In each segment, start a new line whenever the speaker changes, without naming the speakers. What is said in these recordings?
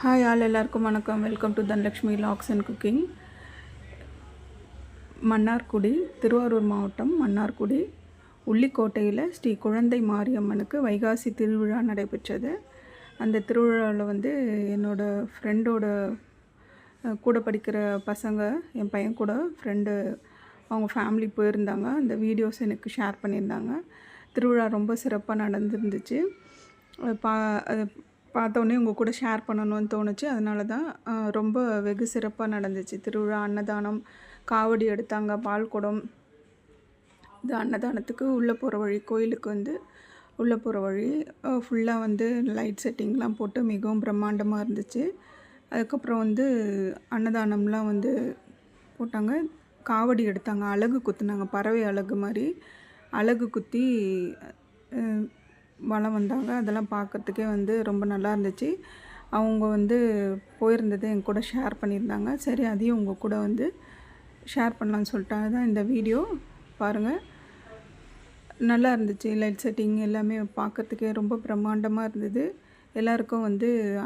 Hi all எல்லாருக்கும் வணக்கம். Welcome to Dhanalakshmi vlogs and cooking. Mannargudi, Thiruvarur மாவட்டம் மன்னார்குடி உள்ளிக்கோட்டையில் ஸ்ரீ குழந்தை மாரியம்மனுக்கு வைகாசி திருவிழா நடைபெற்றது. அந்த திருவிழாவில் என்னோடய ஃப்ரெண்டோட கூட படிக்கிற பசங்க, என் பையன் கூட ஃப்ரெண்டு, அவங்க ஃபேமிலி போயிருந்தாங்க. அந்த வீடியோஸ் எனக்கு ஷேர் பண்ணியிருந்தாங்க. திருவிழா ரொம்ப சிறப்பாக நடந்துருந்துச்சு. அது பார்த்தோன்னே உங்கள் கூட ஷேர் பண்ணணும்னு தோணுச்சு. அதனால தான் ரொம்ப வெகு சிறப்பாக நடந்துச்சு திருவிழா. அன்னதானம், காவடி எடுத்தாங்க, பால்குடம். இது அன்னதானத்துக்கு உள்ளே போகிற வழி, கோயிலுக்கு உள்ளே போகிற வழி ஃபுல்லாக லைட் செட்டிங்லாம் போட்டு மிகவும் பிரம்மாண்டமாக இருந்துச்சு. அதுக்கப்புறம் அன்னதானம்லாம் போட்டாங்க. காவடி எடுத்தாங்க, அலகு குத்துனாங்க, பறவை அலகு மாதிரி அலகு குத்தி வலம் வந்தாங்க. அதெல்லாம் பார்க்குறதுக்கே ரொம்ப நல்லா இருந்துச்சு. அவங்க போயிருந்ததை என் கூட ஷேர் பண்ணியிருந்தாங்க. சரி, அதையும் உங்கள் கூட ஷேர் பண்ணலான்னு சொல்லிட்டாங்க தான் இந்த வீடியோ. பாருங்கள், நல்லா இருந்துச்சு. லைட் செட்டிங் எல்லாமே பார்க்குறதுக்கே ரொம்ப பிரம்மாண்டமாக இருந்தது. எல்லாருக்கும்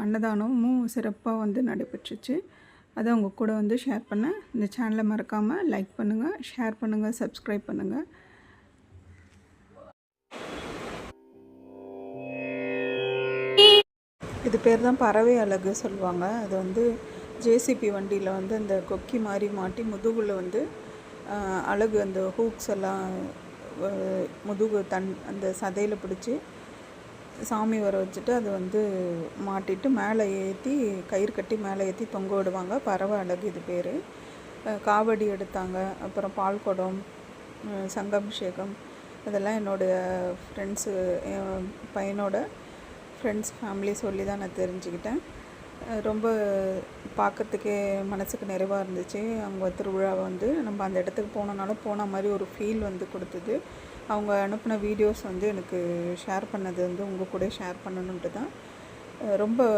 அன்னதானமும் சிறப்பாக நடைபெற்றுச்சு. அதை உங்கள் கூட ஷேர் பண்ணேன். இந்த சேனலை மறக்காமல் லைக் பண்ணுங்கள், ஷேர் பண்ணுங்கள், சப்ஸ்கிரைப் பண்ணுங்கள். இது பேர் தான் பறவை அலகு சொல்லுவாங்க. அது ஜேசிபி வண்டியில் அந்த கொக்கி மாதிரி மாட்டி முதுகில் அலகு, அந்த ஹூக்ஸ் எல்லாம் முதுகு அந்த சதையில் பிடிச்சி சாமி வர வச்சுட்டு அதை மாட்டிட்டு மேலே ஏற்றி, கயிறு கட்டி மேலே ஏற்றி தொங்க விடுவாங்க. பறவை அலகு இது பேர். காவடி எடுத்தாங்க. அப்புறம் பால்குடம், சங்காபிஷேகம், இதெல்லாம் என்னோடய ஃப்ரெண்ட்ஸு, என் பையனோட ஃப்ரெண்ட்ஸ் ஃபேமிலி சொல்லி தான் நான் தெரிஞ்சுக்கிட்டேன். ரொம்ப பார்க்குறதுக்கே மனசுக்கு நிறைவாக இருந்துச்சு. அவங்க திருவிழாவை நம்ம அந்த இடத்துக்கு போனனால போன மாதிரி ஒரு ஃபீல் கொடுத்தது. அவங்க அனுப்பின வீடியோஸ் எனக்கு ஷேர் பண்ணது உங்கள் கூட ஷேர் பண்ணணுன்ட்டு தான். ரொம்ப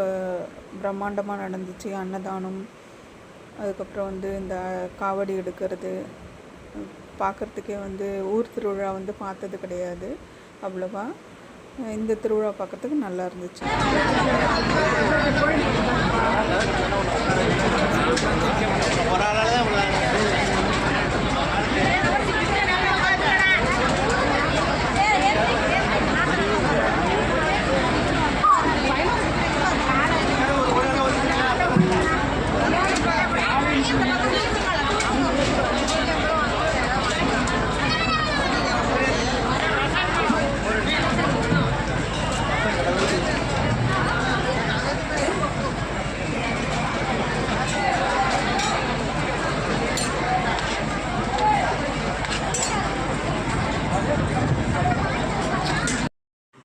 பிரம்மாண்டமாக நடந்துச்சு அன்னதானம். அதுக்கப்புறம் இந்த காவடி எடுக்கிறது பார்க்குறதுக்கே ஊர் திருவிழா பார்த்தது கிடையாது அவ்வளோவா. இந்த திருவிழா பார்க்குறதுக்கு நல்லா இருந்துச்சு.